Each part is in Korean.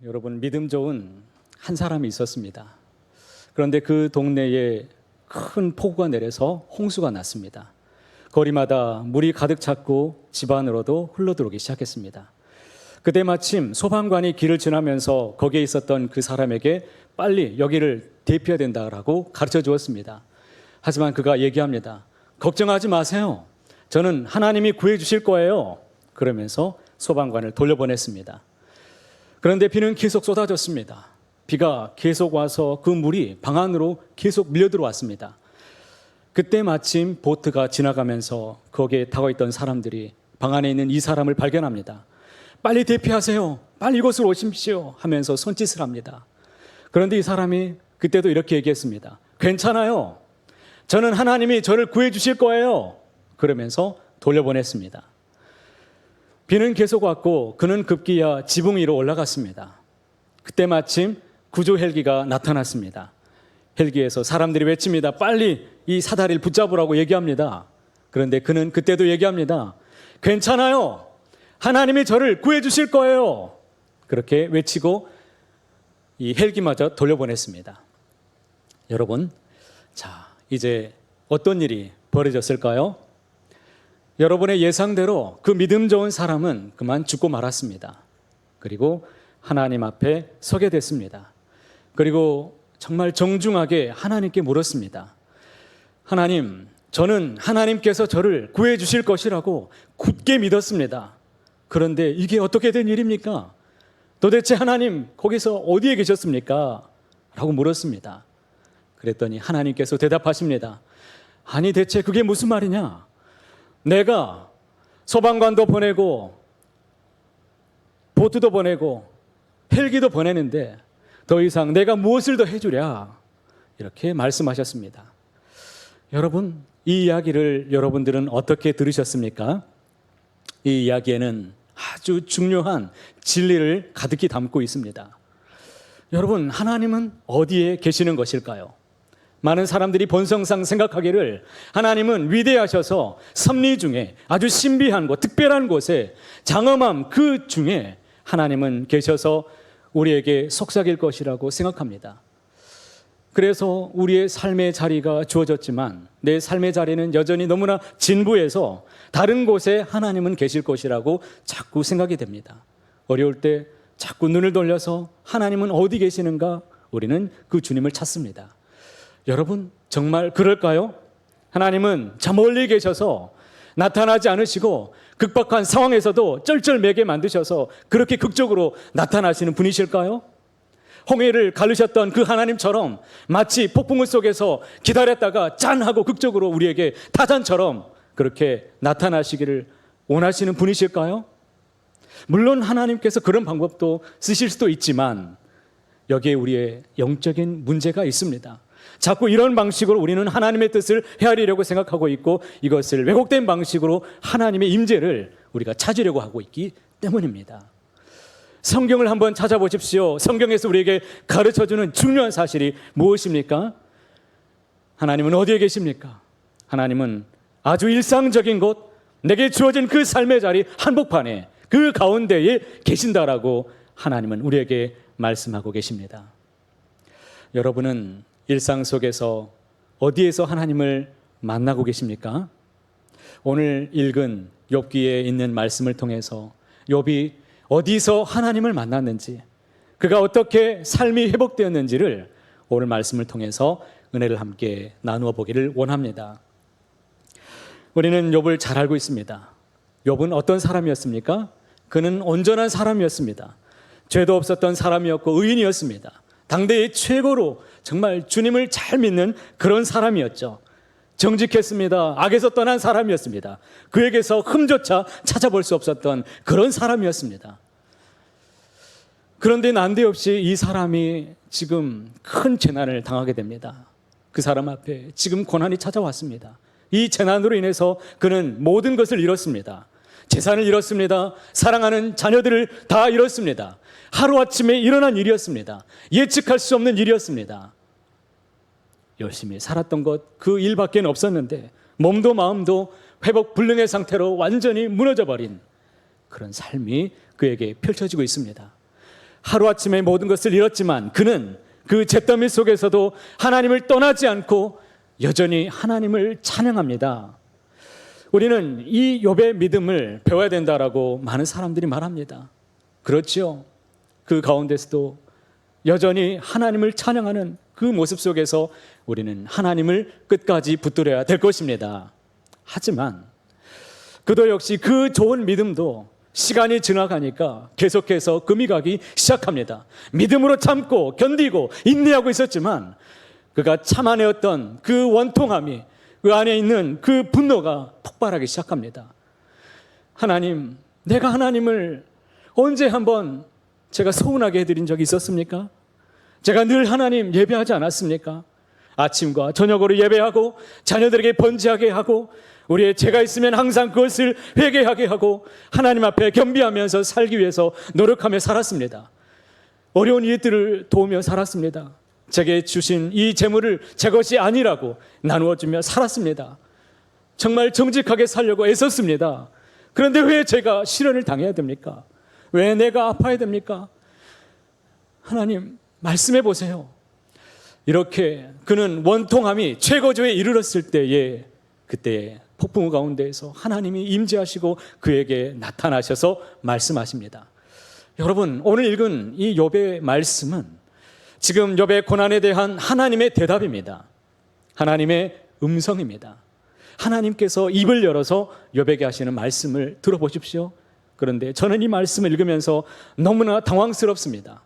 여러분, 믿음 좋은 한 사람이 있었습니다. 그런데 그 동네에 큰 폭우가 내려서 홍수가 났습니다. 거리마다 물이 가득 찼고 집 안으로도 흘러들어오기 시작했습니다. 그때 마침 소방관이 길을 지나면서 거기에 있었던 그 사람에게 빨리 여기를 대피해야 된다라고 가르쳐 주었습니다. 하지만 그가 얘기합니다. 걱정하지 마세요. 저는 하나님이 구해 주실 거예요. 그러면서 소방관을 돌려보냈습니다. 그런데 비는 계속 쏟아졌습니다. 비가 계속 와서 그 물이 방 안으로 계속 밀려 들어왔습니다. 그때 마침 보트가 지나가면서 거기에 타고 있던 사람들이 방 안에 있는 이 사람을 발견합니다. 빨리 대피하세요. 빨리 이곳으로 오십시오. 하면서 손짓을 합니다. 그런데 이 사람이 그때도 이렇게 얘기했습니다. 괜찮아요. 저는 하나님이 저를 구해 주실 거예요. 그러면서 돌려보냈습니다. 비는 계속 왔고 그는 급기야 지붕 위로 올라갔습니다. 그때 마침 구조 헬기가 나타났습니다. 헬기에서 사람들이 외칩니다. 빨리 이 사다리를 붙잡으라고 얘기합니다. 그런데 그는 그때도 얘기합니다. 괜찮아요. 하나님이 저를 구해 주실 거예요. 그렇게 외치고 이 헬기마저 돌려보냈습니다. 여러분, 자, 이제 어떤 일이 벌어졌을까요? 여러분의 예상대로 그 믿음 좋은 사람은 그만 죽고 말았습니다. 그리고 하나님 앞에 서게 됐습니다. 그리고 정말 정중하게 하나님께 물었습니다. 하나님, 저는 하나님께서 저를 구해 주실 것이라고 굳게 믿었습니다. 그런데 이게 어떻게 된 일입니까? 도대체 하나님 거기서 어디에 계셨습니까? 라고 물었습니다. 그랬더니 하나님께서 대답하십니다. 아니 대체 그게 무슨 말이냐? 내가 소방관도 보내고 보트도 보내고 헬기도 보내는데 더 이상 내가 무엇을 더 해주랴? 이렇게 말씀하셨습니다. 여러분, 이 이야기를 여러분들은 어떻게 들으셨습니까? 이 이야기에는 아주 중요한 진리를 가득히 담고 있습니다. 여러분, 하나님은 어디에 계시는 것일까요? 많은 사람들이 본성상 생각하기를 하나님은 위대하셔서 섭리 중에 아주 신비한 곳, 특별한 곳에 장엄함 그 중에 하나님은 계셔서 우리에게 속삭일 것이라고 생각합니다. 그래서 우리의 삶의 자리가 주어졌지만 내 삶의 자리는 여전히 너무나 진부해서 다른 곳에 하나님은 계실 것이라고 자꾸 생각이 됩니다. 어려울 때 자꾸 눈을 돌려서 하나님은 어디 계시는가? 우리는 그 주님을 찾습니다. 여러분, 정말 그럴까요? 하나님은 저 멀리 계셔서 나타나지 않으시고 극박한 상황에서도 쩔쩔매게 만드셔서 그렇게 극적으로 나타나시는 분이실까요? 홍해를 가르셨던 그 하나님처럼 마치 폭풍우 속에서 기다렸다가 짠 하고 극적으로 우리에게 타잔처럼 그렇게 나타나시기를 원하시는 분이실까요? 물론 하나님께서 그런 방법도 쓰실 수도 있지만 여기에 우리의 영적인 문제가 있습니다. 자꾸 이런 방식으로 우리는 하나님의 뜻을 헤아리려고 생각하고 있고 이것을 왜곡된 방식으로 하나님의 임재를 우리가 찾으려고 하고 있기 때문입니다. 성경을 한번 찾아보십시오. 성경에서 우리에게 가르쳐주는 중요한 사실이 무엇입니까? 하나님은 어디에 계십니까? 하나님은 아주 일상적인 곳, 내게 주어진 그 삶의 자리 한복판에 그 가운데에 계신다라고 하나님은 우리에게 말씀하고 계십니다. 여러분은 일상 속에서 어디에서 하나님을 만나고 계십니까? 오늘 읽은 욥기에 있는 말씀을 통해서 욥이 어디서 하나님을 만났는지, 그가 어떻게 삶이 회복되었는지를 오늘 말씀을 통해서 은혜를 함께 나누어 보기를 원합니다. 우리는 욥을 잘 알고 있습니다. 욥은 어떤 사람이었습니까? 그는 온전한 사람이었습니다. 죄도 없었던 사람이었고 의인이었습니다. 당대의 최고로 정말 주님을 잘 믿는 그런 사람이었죠. 정직했습니다. 악에서 떠난 사람이었습니다. 그에게서 흠조차 찾아볼 수 없었던 그런 사람이었습니다. 그런데 난데없이 이 사람이 지금 큰 재난을 당하게 됩니다. 그 사람 앞에 지금 고난이 찾아왔습니다. 이 재난으로 인해서 그는 모든 것을 잃었습니다. 재산을 잃었습니다. 사랑하는 자녀들을 다 잃었습니다. 하루아침에 일어난 일이었습니다. 예측할 수 없는 일이었습니다. 열심히 살았던 것 그 일밖에 없었는데 몸도 마음도 회복 불능의 상태로 완전히 무너져 버린 그런 삶이 그에게 펼쳐지고 있습니다. 하루아침에 모든 것을 잃었지만 그는 그 잿더미 속에서도 하나님을 떠나지 않고 여전히 하나님을 찬양합니다. 우리는 이 욥의 믿음을 배워야 된다라고 많은 사람들이 말합니다. 그렇죠. 그 가운데서도 여전히 하나님을 찬양하는 그 모습 속에서 우리는 하나님을 끝까지 붙들어야 될 것입니다. 하지만 그도 역시 그 좋은 믿음도 시간이 지나가니까 계속해서 금이 가기 시작합니다. 믿음으로 참고 견디고 인내하고 있었지만 그가 참아내었던 그 원통함이, 그 안에 있는 그 분노가 폭발하기 시작합니다. 하나님, 내가 하나님을 언제 한번 제가 서운하게 해드린 적이 있었습니까? 제가 늘 하나님 예배하지 않았습니까? 아침과 저녁으로 예배하고 자녀들에게 번지하게 하고 우리의 죄가 있으면 항상 그것을 회개하게 하고 하나님 앞에 겸비하면서 살기 위해서 노력하며 살았습니다. 어려운 이들을 도우며 살았습니다. 제게 주신 이 재물을 제 것이 아니라고 나누어주며 살았습니다. 정말 정직하게 살려고 애썼습니다. 그런데 왜 제가 시련을 당해야 됩니까? 왜 내가 아파야 됩니까? 하나님, 말씀해 보세요. 이렇게 그는 원통함이 최고조에 이르렀을 때에 그때 폭풍우 가운데에서 하나님이 임재하시고 그에게 나타나셔서 말씀하십니다. 여러분, 오늘 읽은 이 욥의 말씀은 지금 욥의 고난에 대한 하나님의 대답입니다. 하나님의 음성입니다. 하나님께서 입을 열어서 욥에게 하시는 말씀을 들어보십시오. 그런데 저는 이 말씀을 읽으면서 너무나 당황스럽습니다.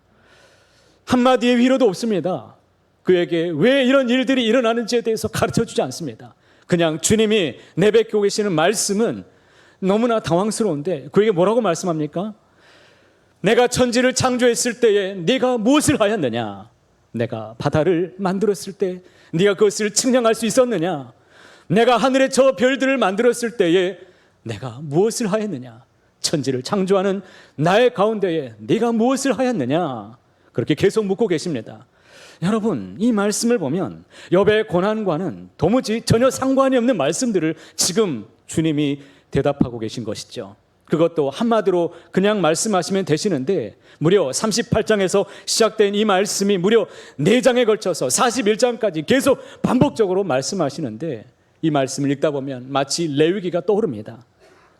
한마디의 위로도 없습니다. 그에게 왜 이런 일들이 일어나는지에 대해서 가르쳐주지 않습니다. 그냥 주님이 내뱉고 계시는 말씀은 너무나 당황스러운데 그에게 뭐라고 말씀합니까? 내가 천지를 창조했을 때에 네가 무엇을 하였느냐? 내가 바다를 만들었을 때 네가 그것을 측량할 수 있었느냐? 내가 하늘의 저 별들을 만들었을 때에 내가 무엇을 하였느냐? 천지를 창조하는 나의 가운데에 네가 무엇을 하였느냐? 그렇게 계속 묻고 계십니다. 여러분, 이 말씀을 보면 욥의 고난과는 도무지 전혀 상관이 없는 말씀들을 지금 주님이 대답하고 계신 것이죠. 그것도 한마디로 그냥 말씀하시면 되시는데 무려 38장에서 시작된 이 말씀이 무려 4장에 걸쳐서 41장까지 계속 반복적으로 말씀하시는데 이 말씀을 읽다 보면 마치 레위기가 떠오릅니다.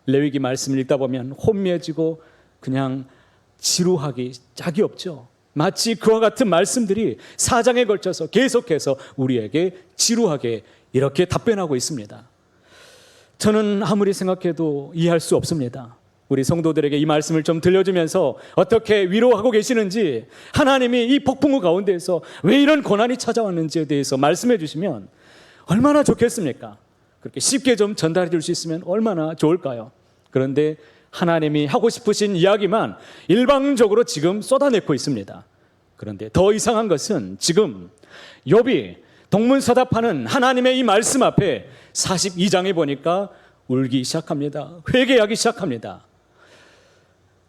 레위기 말씀을 읽다 보면 혼미해지고 그냥 지루하기 짝이 없죠. 마치 그와 같은 말씀들이 4장에 걸쳐서 계속해서 우리에게 지루하게 이렇게 답변하고 있습니다. 저는 아무리 생각해도 이해할 수 없습니다. 우리 성도들에게 이 말씀을 좀 들려주면서 어떻게 위로하고 계시는지, 하나님이 이 폭풍우 가운데에서 왜 이런 고난이 찾아왔는지에 대해서 말씀해 주시면 얼마나 좋겠습니까? 그렇게 쉽게 좀 전달해 줄 수 있으면 얼마나 좋을까요? 그런데 하나님이 하고 싶으신 이야기만 일방적으로 지금 쏟아내고 있습니다. 그런데 더 이상한 것은 지금 욥이 동문서답하는 하나님의 이 말씀 앞에 42장에 보니까 울기 시작합니다. 회개하기 시작합니다.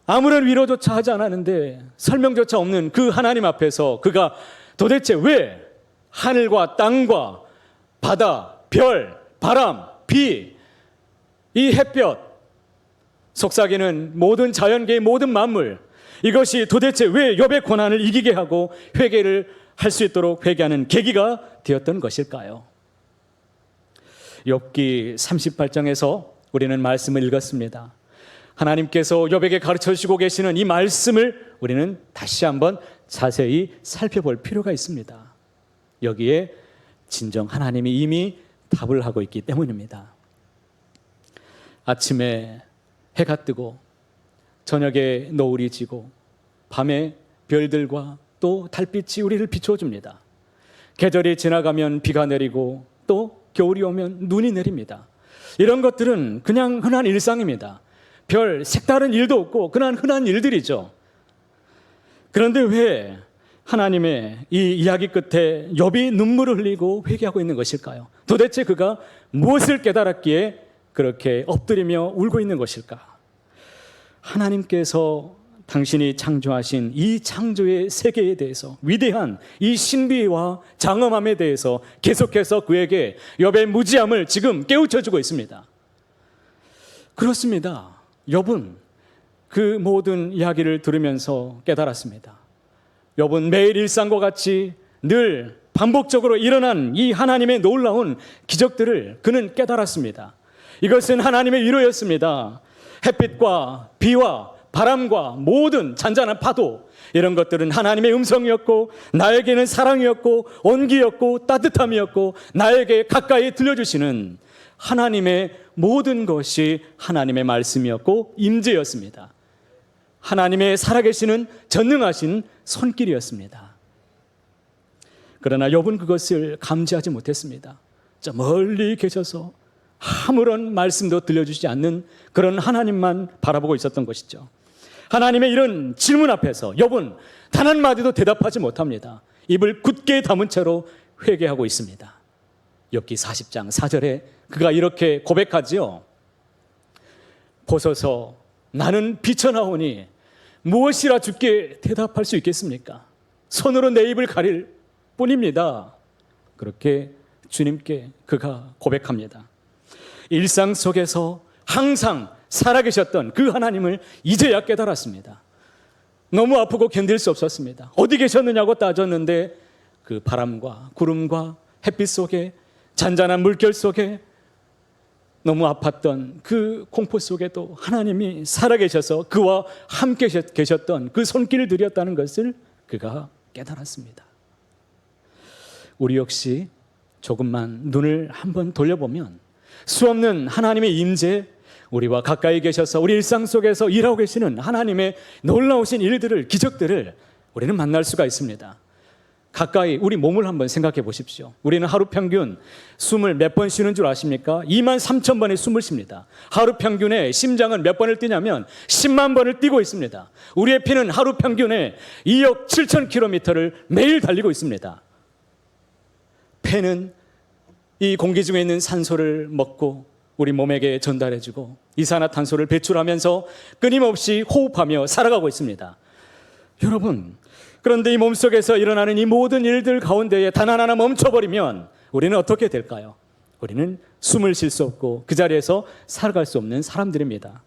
아무런 위로조차 하지 않았는데 설명조차 없는 그 하나님 앞에서 그가 도대체 왜 하늘과 땅과 바다, 별, 바람, 비, 이 햇볕, 속삭이는 모든 자연계의 모든 만물, 이것이 도대체 왜 욥의 고난을 이기게 하고 회개를 할 수 있도록 회개하는 계기가 되었던 것일까요? 욥기 38장에서 우리는 말씀을 읽었습니다. 하나님께서 욥에게 가르쳐주시고 계시는 이 말씀을 우리는 다시 한번 자세히 살펴볼 필요가 있습니다. 여기에 진정 하나님이 이미 답을 하고 있기 때문입니다. 아침에 해가 뜨고 저녁에 노을이 지고 밤에 별들과 또 달빛이 우리를 비춰줍니다. 계절이 지나가면 비가 내리고 또 겨울이 오면 눈이 내립니다. 이런 것들은 그냥 흔한 일상입니다. 별 색다른 일도 없고 그냥 흔한 일들이죠. 그런데 왜 하나님의 이 이야기 끝에 욥이 눈물을 흘리고 회개하고 있는 것일까요? 도대체 그가 무엇을 깨달았기에 그렇게 엎드리며 울고 있는 것일까? 하나님께서 당신이 창조하신 이 창조의 세계에 대해서, 위대한 이 신비와 장엄함에 대해서 계속해서 그에게 욥의 무지함을 지금 깨우쳐주고 있습니다. 그렇습니다. 욥은 그 모든 이야기를 들으면서 깨달았습니다. 욥은 매일 일상과 같이 늘 반복적으로 일어난 이 하나님의 놀라운 기적들을 그는 깨달았습니다. 이것은 하나님의 위로였습니다. 햇빛과 비와 바람과 모든 잔잔한 파도, 이런 것들은 하나님의 음성이었고, 나에게는 사랑이었고, 온기였고, 따뜻함이었고, 나에게 가까이 들려주시는 하나님의 모든 것이 하나님의 말씀이었고 임재였습니다. 하나님의 살아계시는 전능하신 손길이었습니다. 그러나 욥은 그것을 감지하지 못했습니다. 저 멀리 계셔서 아무런 말씀도 들려주지 않는 그런 하나님만 바라보고 있었던 것이죠. 하나님의 이런 질문 앞에서 욥은 단 한마디도 대답하지 못합니다. 입을 굳게 다문 채로 회개하고 있습니다. 욥기 40장 4절에 그가 이렇게 고백하지요. 보소서, 나는 비천하오니 무엇이라 주께 대답할 수 있겠습니까? 손으로 내 입을 가릴 뿐입니다. 그렇게 주님께 그가 고백합니다. 일상 속에서 항상 살아계셨던 그 하나님을 이제야 깨달았습니다. 너무 아프고 견딜 수 없었습니다. 어디 계셨느냐고 따졌는데 그 바람과 구름과 햇빛 속에, 잔잔한 물결 속에, 너무 아팠던 그 공포 속에도 하나님이 살아계셔서 그와 함께 계셨던 그 손길들이었다는 것을 그가 깨달았습니다. 우리 역시 조금만 눈을 한번 돌려보면 수없는 하나님의 임재, 우리와 가까이 계셔서 우리 일상 속에서 일하고 계시는 하나님의 놀라우신 일들을, 기적들을 우리는 만날 수가 있습니다. 가까이 우리 몸을 한번 생각해 보십시오. 우리는 하루 평균 숨을 몇 번 쉬는 줄 아십니까? 23,000번의 숨을 쉽니다. 하루 평균에 심장은 몇 번을 뛰냐면 10만 번을 뛰고 있습니다. 우리의 피는 하루 평균에 2억 7천 킬로미터를 매일 달리고 있습니다. 폐는 이 공기 중에 있는 산소를 먹고 우리 몸에게 전달해주고 이산화탄소를 배출하면서 끊임없이 호흡하며 살아가고 있습니다. 여러분, 그런데 이 몸속에서 일어나는 이 모든 일들 가운데에 단 하나 멈춰버리면 우리는 어떻게 될까요? 우리는 숨을 쉴 수 없고 그 자리에서 살아갈 수 없는 사람들입니다.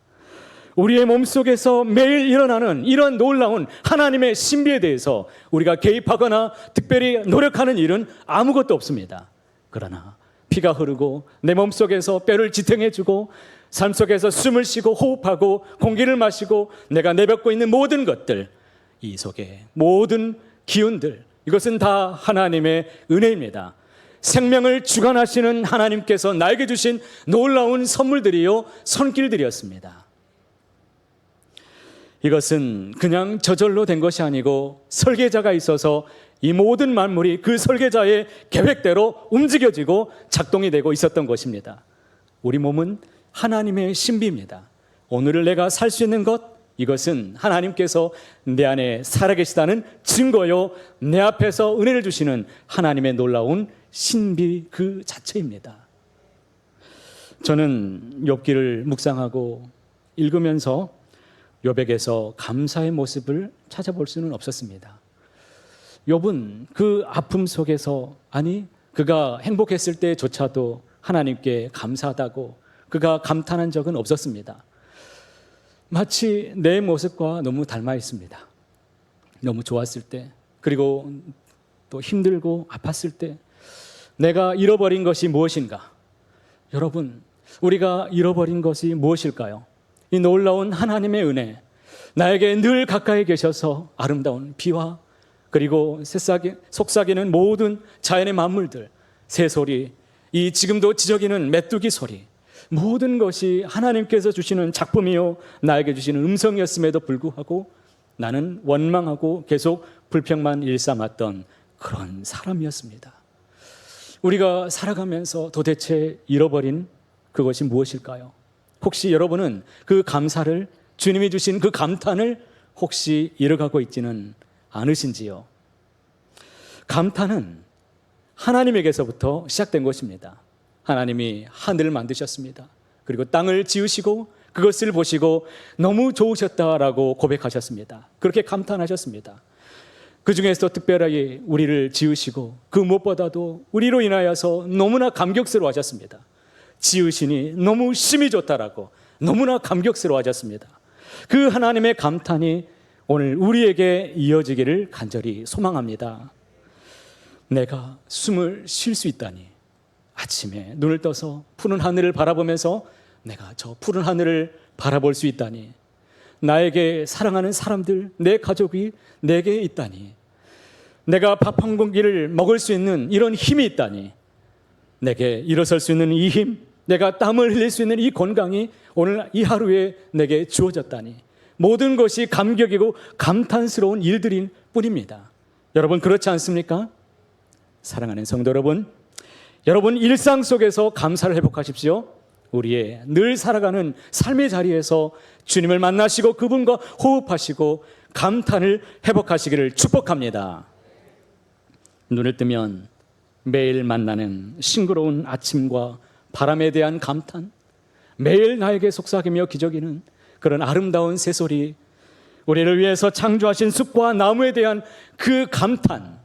우리의 몸속에서 매일 일어나는 이런 놀라운 하나님의 신비에 대해서 우리가 개입하거나 특별히 노력하는 일은 아무것도 없습니다. 그러나 피가 흐르고 내 몸속에서 뼈를 지탱해주고 삶 속에서 숨을 쉬고 호흡하고 공기를 마시고 내가 내뱉고 있는 모든 것들, 이 속에 모든 기운들, 이것은 다 하나님의 은혜입니다. 생명을 주관하시는 하나님께서 나에게 주신 놀라운 선물들이요, 손길들이었습니다. 이것은 그냥 저절로 된 것이 아니고 설계자가 있어서 이 모든 만물이 그 설계자의 계획대로 움직여지고 작동이 되고 있었던 것입니다. 우리 몸은 하나님의 신비입니다. 오늘을 내가 살 수 있는 것, 이것은 하나님께서 내 안에 살아계시다는 증거요, 내 앞에서 은혜를 주시는 하나님의 놀라운 신비 그 자체입니다. 저는 욥기를 묵상하고 읽으면서 욥에게서 감사의 모습을 찾아볼 수는 없었습니다. 욥은 그 아픔 속에서, 아니 그가 행복했을 때조차도 하나님께 감사하다고 그가 감탄한 적은 없었습니다. 마치 내 모습과 너무 닮아 있습니다. 너무 좋았을 때, 그리고 또 힘들고 아팠을 때 내가 잃어버린 것이 무엇인가? 여러분, 우리가 잃어버린 것이 무엇일까요? 이 놀라운 하나님의 은혜, 나에게 늘 가까이 계셔서 아름다운 비와 그리고 속삭이는 모든 자연의 만물들, 새소리, 이 지금도 지저귀는 메뚜기 소리, 모든 것이 하나님께서 주시는 작품이요, 나에게 주시는 음성이었음에도 불구하고 나는 원망하고 계속 불평만 일삼았던 그런 사람이었습니다. 우리가 살아가면서 도대체 잃어버린 그것이 무엇일까요? 혹시 여러분은 그 감사를, 주님이 주신 그 감탄을 혹시 잃어가고 있지는 않으신지요? 감탄은 하나님에게서부터 시작된 것입니다. 하나님이 하늘을 만드셨습니다. 그리고 땅을 지으시고 그것을 보시고 너무 좋으셨다라고 고백하셨습니다. 그렇게 감탄하셨습니다. 그 중에서 특별하게 우리를 지으시고 그 무엇보다도 우리로 인하여서 너무나 감격스러워하셨습니다. 지으시니 너무 심히 좋다라고 너무나 감격스러워하셨습니다. 그 하나님의 감탄이 오늘 우리에게 이어지기를 간절히 소망합니다. 내가 숨을 쉴 수 있다니, 아침에 눈을 떠서 푸른 하늘을 바라보면서 내가 저 푸른 하늘을 바라볼 수 있다니, 나에게 사랑하는 사람들, 내 가족이 내게 있다니, 내가 밥 한 공기를 먹을 수 있는 이런 힘이 있다니, 내게 일어설 수 있는 이 힘, 내가 땀을 흘릴 수 있는 이 건강이 오늘 이 하루에 내게 주어졌다니, 모든 것이 감격이고 감탄스러운 일들일 뿐입니다. 여러분, 그렇지 않습니까? 사랑하는 성도 여러분, 여러분 일상 속에서 감사를 회복하십시오. 우리의 늘 살아가는 삶의 자리에서 주님을 만나시고 그분과 호흡하시고 감탄을 회복하시기를 축복합니다. 눈을 뜨면 매일 만나는 싱그러운 아침과 바람에 대한 감탄, 매일 나에게 속삭이며 기적이는 그런 아름다운 새소리, 우리를 위해서 창조하신 숲과 나무에 대한 그 감탄,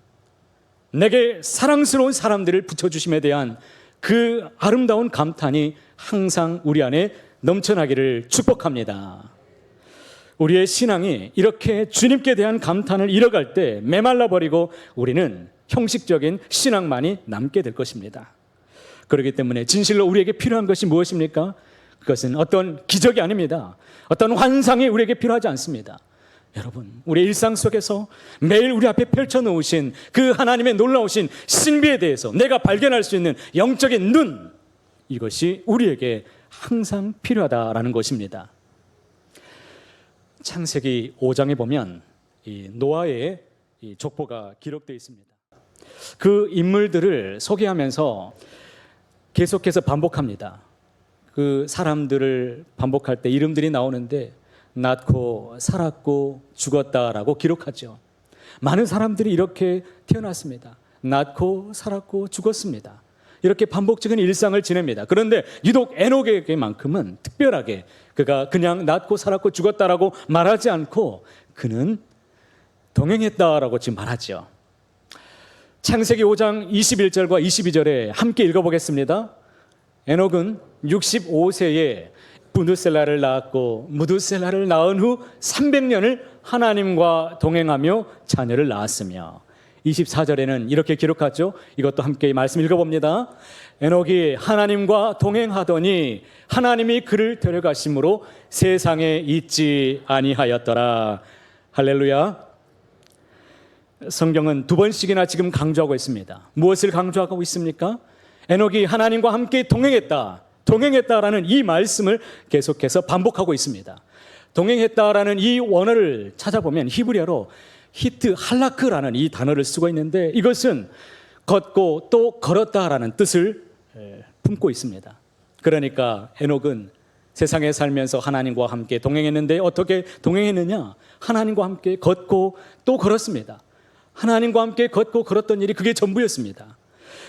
내게 사랑스러운 사람들을 붙여주심에 대한 그 아름다운 감탄이 항상 우리 안에 넘쳐나기를 축복합니다. 우리의 신앙이 이렇게 주님께 대한 감탄을 잃어갈 때 메말라버리고 우리는 형식적인 신앙만이 남게 될 것입니다. 그렇기 때문에 진실로 우리에게 필요한 것이 무엇입니까? 그것은 어떤 기적이 아닙니다. 어떤 환상이 우리에게 필요하지 않습니다. 여러분, 우리 일상 속에서 매일 우리 앞에 펼쳐놓으신 그 하나님의 놀라우신 신비에 대해서 내가 발견할 수 있는 영적인 눈, 이것이 우리에게 항상 필요하다라는 것입니다. 창세기 5장에 보면 이 노아의 이 족보가 기록되어 있습니다. 그 인물들을 소개하면서 계속해서 반복합니다. 그 사람들을 반복할 때 이름들이 나오는데 낳고 살았고 죽었다라고 기록하죠. 많은 사람들이 이렇게 태어났습니다. 낳고 살았고 죽었습니다. 이렇게 반복적인 일상을 지냅니다. 그런데 유독 에녹에게만큼은 특별하게 그가 그냥 낳고 살았고 죽었다라고 말하지 않고 그는 동행했다라고 지금 말하죠. 창세기 5장 21절과 22절에 함께 읽어보겠습니다. 에녹은 65세에 무두셀라를 낳았고 무두셀라를 낳은 후 300년을 하나님과 동행하며 자녀를 낳았으며, 24절에는 이렇게 기록하죠. 이것도 함께 말씀 읽어봅니다. 에녹이 하나님과 동행하더니 하나님이 그를 데려가심으로 세상에 있지 아니하였더라. 할렐루야. 성경은 두 번씩이나 지금 강조하고 있습니다. 무엇을 강조하고 있습니까? 에녹이 하나님과 함께 동행했다라는 이 말씀을 계속해서 반복하고 있습니다. 동행했다라는 이 원어를 찾아보면 히브리어로 히트 할라크라는 이 단어를 쓰고 있는데, 이것은 걷고 또 걸었다라는 뜻을 품고 있습니다. 그러니까 에녹은 세상에 살면서 하나님과 함께 동행했는데 어떻게 동행했느냐? 하나님과 함께 걷고 또 걸었습니다. 하나님과 함께 걷고 걸었던 일이 그게 전부였습니다.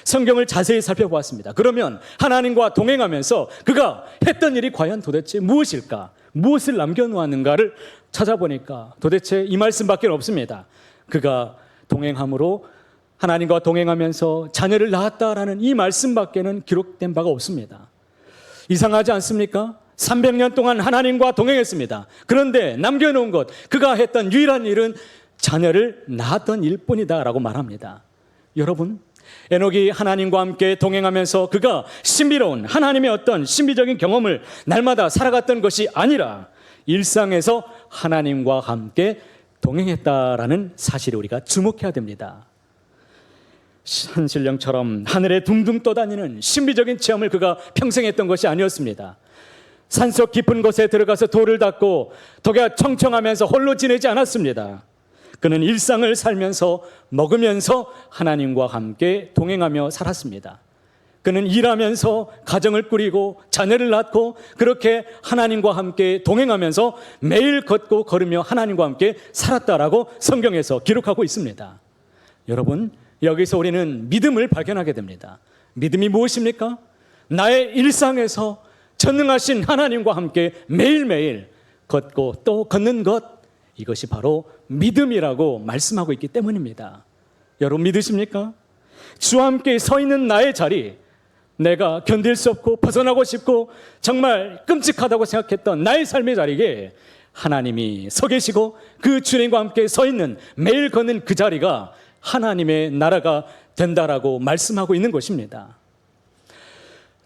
성경을 자세히 살펴보았습니다. 그러면 하나님과 동행하면서 그가 했던 일이 과연 도대체 무엇일까? 무엇을 남겨놓았는가를 찾아보니까 도대체 이 말씀밖에 없습니다. 그가 동행함으로 하나님과 동행하면서 자녀를 낳았다라는 이 말씀밖에는 기록된 바가 없습니다. 이상하지 않습니까? 300년 동안 하나님과 동행했습니다. 그런데 남겨놓은 것, 그가 했던 유일한 일은 자녀를 낳았던 일뿐이다라고 말합니다. 여러분, 에녹이 하나님과 함께 동행하면서 그가 신비로운 하나님의 어떤 신비적인 경험을 날마다 살아갔던 것이 아니라 일상에서 하나님과 함께 동행했다라는 사실을 우리가 주목해야 됩니다. 산신령처럼 하늘에 둥둥 떠다니는 신비적인 체험을 그가 평생 했던 것이 아니었습니다. 산속 깊은 곳에 들어가서 돌을 닦고 독야 청청하면서 홀로 지내지 않았습니다. 그는 일상을 살면서 먹으면서 하나님과 함께 동행하며 살았습니다. 그는 일하면서 가정을 꾸리고 자녀를 낳고 그렇게 하나님과 함께 동행하면서 매일 걷고 걸으며 하나님과 함께 살았다라고 성경에서 기록하고 있습니다. 여러분, 여기서 우리는 믿음을 발견하게 됩니다. 믿음이 무엇입니까? 나의 일상에서 전능하신 하나님과 함께 매일매일 걷고 또 걷는 것, 이것이 바로 믿음이라고 말씀하고 있기 때문입니다. 여러분 믿으십니까? 주와 함께 서 있는 나의 자리, 내가 견딜 수 없고 벗어나고 싶고 정말 끔찍하다고 생각했던 나의 삶의 자리에 하나님이 서 계시고 그 주님과 함께 서 있는, 매일 걷는 그 자리가 하나님의 나라가 된다라고 말씀하고 있는 것입니다.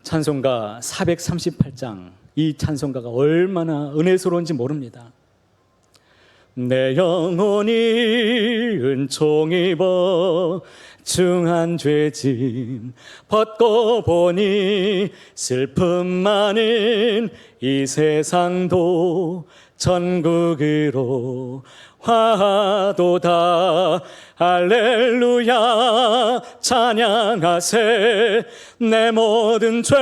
찬송가 438장, 이 찬송가가 얼마나 은혜스러운지 모릅니다. 내 영혼이 은총 입어 중한 죄짐 벗고 보니 슬픔 많은 이 세상도 천국으로 화도다. 할렐루야 찬양하세. 내 모든 죄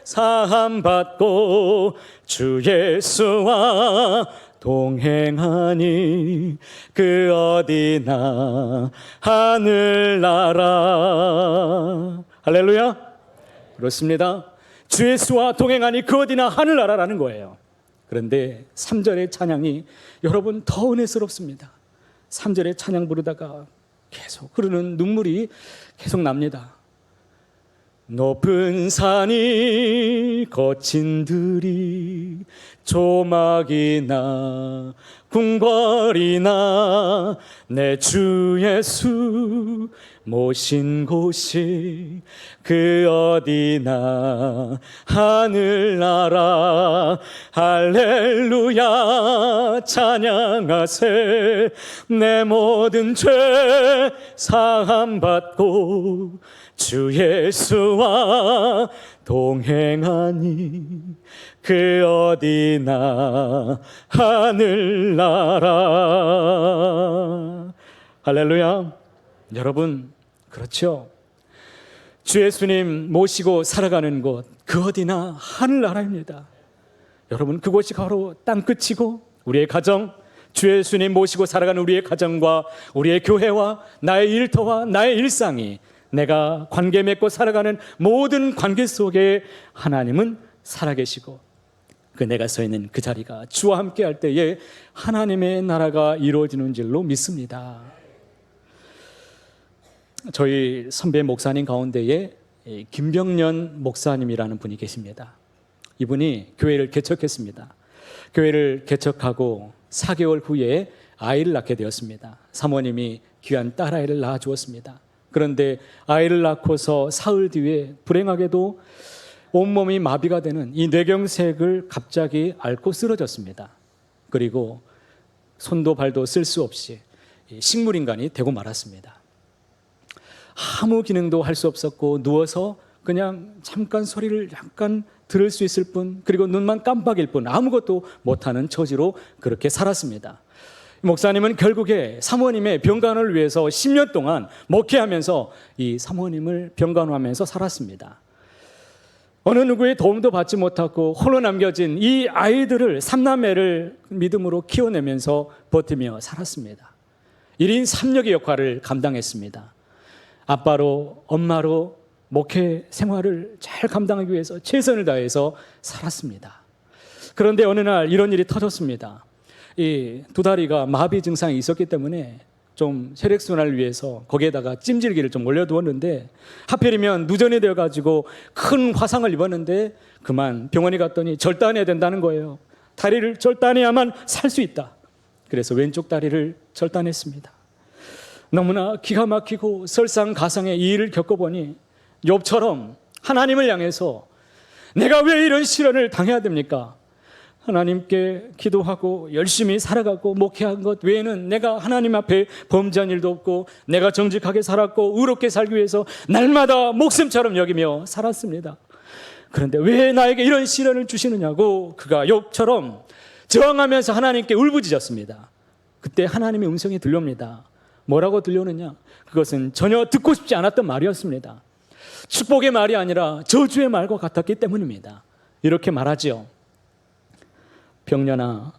사함 받고 주 예수와 동행하니 그 어디나 하늘나라. 할렐루야. 그렇습니다. 주 예수와 동행하니 그 어디나 하늘나라라는 거예요. 그런데 3절의 찬양이 여러분 더 은혜스럽습니다. 3절의 찬양 부르다가 계속 흐르는 눈물이 계속 납니다. 높은 산이 거친 들이 조막이나 궁궐이나 내 주 예수 모신 곳이 그 어디나 하늘나라. 할렐루야 찬양하세. 내 모든 죄 사함 받고 주 예수와 동행하니 그 어디나 하늘나라. 할렐루야. 여러분, 그렇죠? 주 예수님 모시고 살아가는 곳, 그 어디나 하늘나라입니다. 여러분, 그곳이 바로 땅끝이고 우리의 가정, 주 예수님 모시고 살아가는 우리의 가정과 우리의 교회와 나의 일터와 나의 일상이, 내가 관계 맺고 살아가는 모든 관계 속에 하나님은 살아계시고, 그 내가 서 있는 그 자리가 주와 함께 할 때에 하나님의 나라가 이루어지는 줄로 믿습니다. 저희 선배 목사님 가운데에 김병년 목사님이라는 분이 계십니다. 이분이 교회를 개척했습니다. 교회를 개척하고 4개월 후에 아이를 낳게 되었습니다. 사모님이 귀한 딸아이를 낳아주었습니다. 그런데 아이를 낳고서 사흘 뒤에 불행하게도 온몸이 마비가 되는 이 뇌경색을 갑자기 앓고 쓰러졌습니다. 그리고 손도 발도 쓸 수 없이 식물인간이 되고 말았습니다. 아무 기능도 할 수 없었고 누워서 그냥 잠깐 소리를 약간 들을 수 있을 뿐, 그리고 눈만 깜빡일 뿐 아무것도 못하는 처지로 그렇게 살았습니다. 목사님은 결국에 사모님의 병간호를 위해서 10년 동안 목회하면서 이 사모님을 병간호하면서 살았습니다. 어느 누구의 도움도 받지 못하고 홀로 남겨진 이 아이들을, 3남매를 믿음으로 키워내면서 버티며 살았습니다. 1인 3역의 역할을 감당했습니다. 아빠로, 엄마로 목회 생활을 잘 감당하기 위해서 최선을 다해서 살았습니다. 그런데 어느 날 이런 일이 터졌습니다. 이 두 다리가 마비 증상이 있었기 때문에 좀 혈액순환을 위해서 거기에다가 찜질기를 좀 올려두었는데, 하필이면 누전이 되어가지고 큰 화상을 입었는데 그만 병원에 갔더니 절단해야 된다는 거예요. 다리를 절단해야만 살 수 있다. 그래서 왼쪽 다리를 절단했습니다. 너무나 기가 막히고 설상가상의 이 일을 겪어보니 욥처럼 하나님을 향해서 내가 왜 이런 시련을 당해야 됩니까? 하나님께 기도하고 열심히 살아가고 목회한 것 외에는 내가 하나님 앞에 범죄한 일도 없고 내가 정직하게 살았고 의롭게 살기 위해서 날마다 목숨처럼 여기며 살았습니다. 그런데 왜 나에게 이런 시련을 주시느냐고 그가 욥처럼 저항하면서 하나님께 울부짖었습니다. 그때 하나님의 음성이 들려옵니다. 뭐라고 들려오느냐? 그것은 전혀 듣고 싶지 않았던 말이었습니다. 축복의 말이 아니라 저주의 말과 같았기 때문입니다. 이렇게 말하지요. 병년아,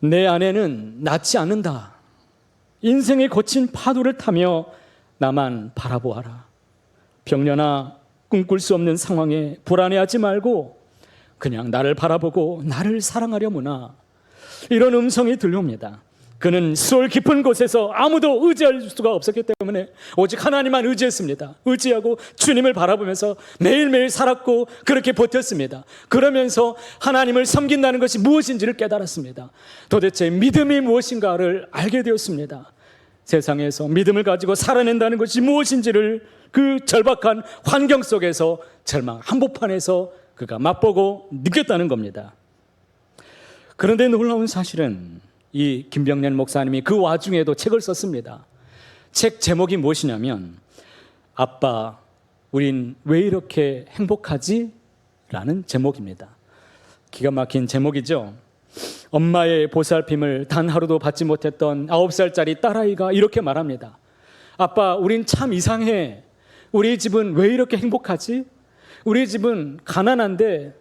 내 아내는 낫지 않는다. 인생의 거친 파도를 타며 나만 바라보아라. 병년아, 꿈꿀 수 없는 상황에 불안해하지 말고 그냥 나를 바라보고 나를 사랑하려무나. 이런 음성이 들려옵니다. 그는 수월 깊은 곳에서 아무도 의지할 수가 없었기 때문에 오직 하나님만 의지했습니다. 의지하고 주님을 바라보면서 매일매일 살았고 그렇게 버텼습니다. 그러면서 하나님을 섬긴다는 것이 무엇인지를 깨달았습니다. 도대체 믿음이 무엇인가를 알게 되었습니다. 세상에서 믿음을 가지고 살아낸다는 것이 무엇인지를 그 절박한 환경 속에서 절망 한복판에서 그가 맛보고 느꼈다는 겁니다. 그런데 놀라운 사실은 이 김병년 목사님이 그 와중에도 책을 썼습니다. 책 제목이 무엇이냐면 아빠, 우린 왜 이렇게 행복하지? 라는 제목입니다. 기가 막힌 제목이죠. 엄마의 보살핌을 단 하루도 받지 못했던 9살짜리 딸아이가 이렇게 말합니다. 아빠, 우린 참 이상해. 우리 집은 왜 이렇게 행복하지? 우리 집은 가난한데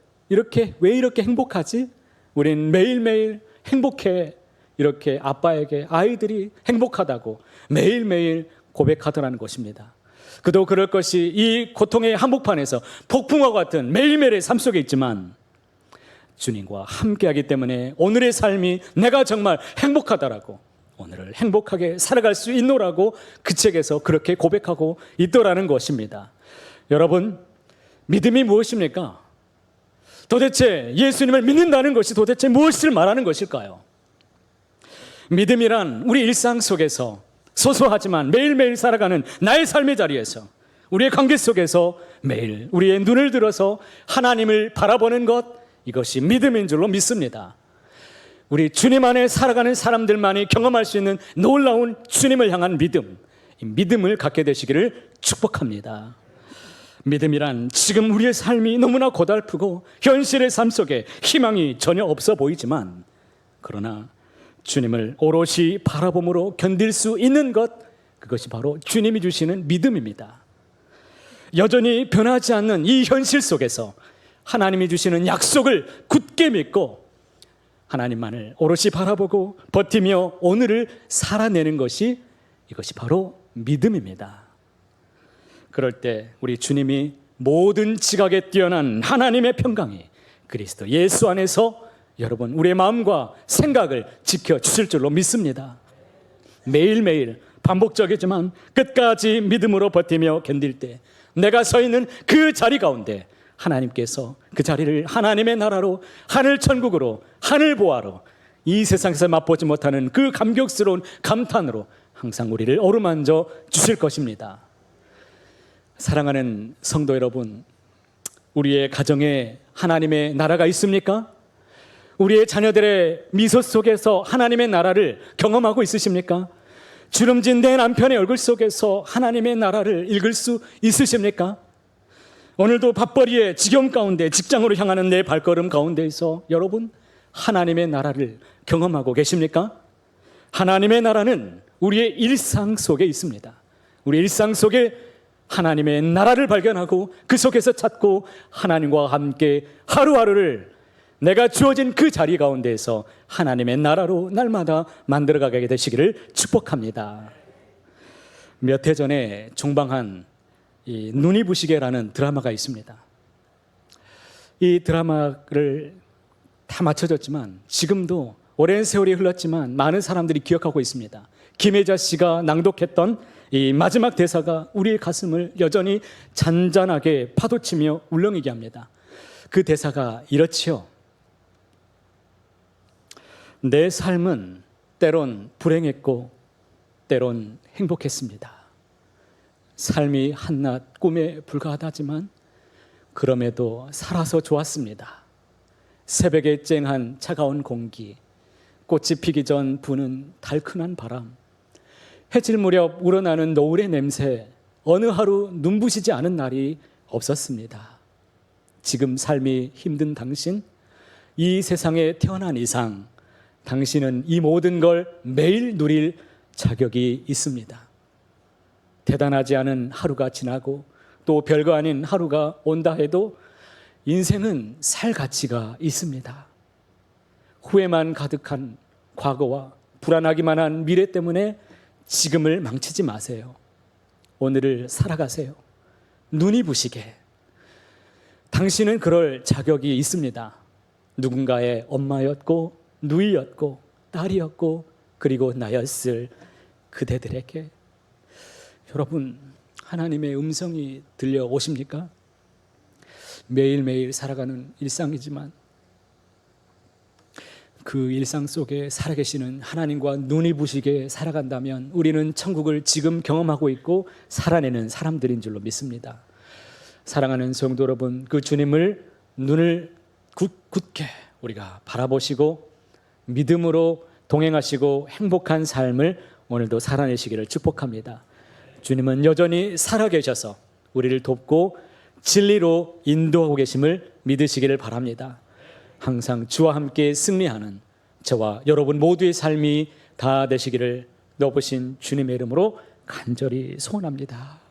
왜 이렇게 행복하지? 우린 매일매일 행복해. 이렇게 아빠에게 아이들이 행복하다고 매일매일 고백하더라는 것입니다. 그도 그럴 것이 이 고통의 한복판에서 폭풍과 같은 매일매일의 삶 속에 있지만 주님과 함께하기 때문에 오늘의 삶이 내가 정말 행복하다라고, 오늘을 행복하게 살아갈 수 있노라고 그 책에서 그렇게 고백하고 있더라는 것입니다. 여러분, 믿음이 무엇입니까? 도대체 예수님을 믿는다는 것이 도대체 무엇을 말하는 것일까요? 믿음이란 우리 일상 속에서 소소하지만 매일매일 살아가는 나의 삶의 자리에서, 우리의 관계 속에서 매일 우리의 눈을 들어서 하나님을 바라보는 것, 이것이 믿음인 줄로 믿습니다. 우리 주님 안에 살아가는 사람들만이 경험할 수 있는 놀라운 주님을 향한 믿음, 이 믿음을 갖게 되시기를 축복합니다. 믿음이란 지금 우리의 삶이 너무나 고달프고 현실의 삶 속에 희망이 전혀 없어 보이지만, 그러나 주님을 오롯이 바라봄으로 견딜 수 있는 것, 그것이 바로 주님이 주시는 믿음입니다. 여전히 변하지 않는 이 현실 속에서 하나님이 주시는 약속을 굳게 믿고 하나님만을 오롯이 바라보고 버티며 오늘을 살아내는 것이, 이것이 바로 믿음입니다. 그럴 때 우리 주님이 모든 지각에 뛰어난 하나님의 평강이 그리스도 예수 안에서 여러분 우리의 마음과 생각을 지켜주실 줄로 믿습니다. 매일매일 반복적이지만 끝까지 믿음으로 버티며 견딜 때 내가 서 있는 그 자리 가운데 하나님께서 그 자리를 하나님의 나라로, 하늘 천국으로, 하늘 보화로, 이 세상에서 맛보지 못하는 그 감격스러운 감탄으로 항상 우리를 어루만져 주실 것입니다. 사랑하는 성도 여러분, 우리의 가정에 하나님의 나라가 있습니까? 우리의 자녀들의 미소 속에서 하나님의 나라를 경험하고 있으십니까? 주름진 내 남편의 얼굴 속에서 하나님의 나라를 읽을 수 있으십니까? 오늘도 밥벌이의 지경 가운데 직장으로 향하는 내 발걸음 가운데에서 여러분 하나님의 나라를 경험하고 계십니까? 하나님의 나라는 우리의 일상 속에 있습니다. 우리 일상 속에 하나님의 나라를 발견하고 그 속에서 찾고 하나님과 함께 하루하루를 내가 주어진 그 자리 가운데에서 하나님의 나라로 날마다 만들어가게 되시기를 축복합니다. 몇 해 전에 종방한 이 눈이 부시게라는 드라마가 있습니다. 이 드라마를 다 맞춰졌지만 지금도 오랜 세월이 흘렀지만 많은 사람들이 기억하고 있습니다. 김혜자 씨가 낭독했던 이 마지막 대사가 우리의 가슴을 여전히 잔잔하게 파도치며 울렁이게 합니다. 그 대사가 이렇지요. 내 삶은 때론 불행했고 때론 행복했습니다. 삶이 한낱 꿈에 불과하다지만 그럼에도 살아서 좋았습니다. 새벽에 쨍한 차가운 공기, 꽃이 피기 전 부는 달큰한 바람, 해질 무렵 우러나는 노을의 냄새, 어느 하루 눈부시지 않은 날이 없었습니다. 지금 삶이 힘든 당신, 이 세상에 태어난 이상 당신은 이 모든 걸 매일 누릴 자격이 있습니다. 대단하지 않은 하루가 지나고 또 별거 아닌 하루가 온다 해도 인생은 살 가치가 있습니다. 후회만 가득한 과거와 불안하기만 한 미래 때문에 지금을 망치지 마세요. 오늘을 살아가세요. 눈이 부시게. 당신은 그럴 자격이 있습니다. 누군가의 엄마였고 누이였고 딸이었고 그리고 나였을 그대들에게. 여러분, 하나님의 음성이 들려오십니까? 매일매일 살아가는 일상이지만 그 일상 속에 살아계시는 하나님과 눈이 부시게 살아간다면 우리는 천국을 지금 경험하고 있고 살아내는 사람들인 줄로 믿습니다. 사랑하는 성도 여러분, 그 주님을 눈을 굳게 우리가 바라보시고 믿음으로 동행하시고 행복한 삶을 오늘도 살아내시기를 축복합니다. 주님은 여전히 살아계셔서 우리를 돕고 진리로 인도하고 계심을 믿으시기를 바랍니다. 항상 주와 함께 승리하는 저와 여러분 모두의 삶이 다 되시기를 높으신 주님의 이름으로 간절히 소원합니다.